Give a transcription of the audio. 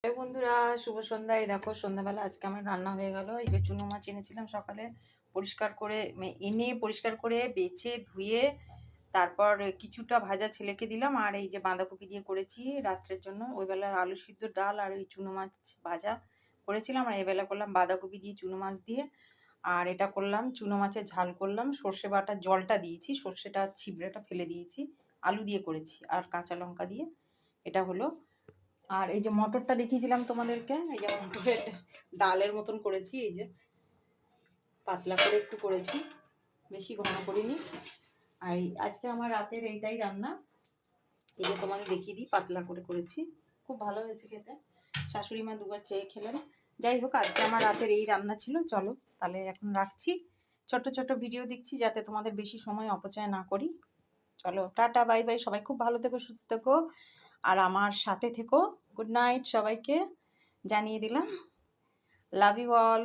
এই বন্ধুরা, শুভ সন্ধ্যায়। দেখো সন্ধ্যাবেলা আজকে আমার রান্না হয়ে গেল। এই যে চুনো মাছ এনেছিলাম সকালে, পরিষ্কার করে এনে পরিষ্কার করে বেছে ধুয়ে তারপর কিছুটা ভাজা ছেলেকে দিলাম। আর এই যে বাঁধাকপি দিয়ে করেছি রাত্রের জন্য। ওই বেলা আলু সিদ্ধ, ডাল আর ওই চুনো মাছ ভাজা করেছিলাম। আর এবেলা করলাম বাঁধাকপি দিয়ে চুনো মাছ দিয়ে। আর এটা করলাম চুনো মাছের ঝাল করলাম, সর্ষে বাটা জলটা দিয়েছি, সর্ষেটা ছিবড়েটা ফেলে দিয়েছি। আলু দিয়ে করেছি আর কাঁচা লঙ্কা দিয়ে। এটা হলো। আর এই যে মটরটা দেখিয়েছিলাম তোমাদেরকে, এই যে মটরের ডালের মতন করেছি। এই যে পাতলা করে একটু করেছি, বেশি ঘন করিনি। আর আজকে আমার রাতের এইটাই রান্না। এই যে তোমাদের দেখিয়ে দিই, পাতলা করে করেছি, খুব ভালো হয়েছে খেতে। শাশুড়ি মা দুবার চেয়ে খেলেন। যাই হোক, আজকে আমার রাতের এই রান্না ছিল। চলো তাহলে এখন রাখছি। ছোট ছোট ভিডিও দেখছি যাতে তোমাদের বেশি সময় অপচয় না করি। চলো টাটা, বাই বাই। সবাই খুব ভালো থেকো, সুস্থ থেকো, আর আমার সাথে থেকো। গুড নাইট সবাইকে জানিয়ে দিলাম। Love you all.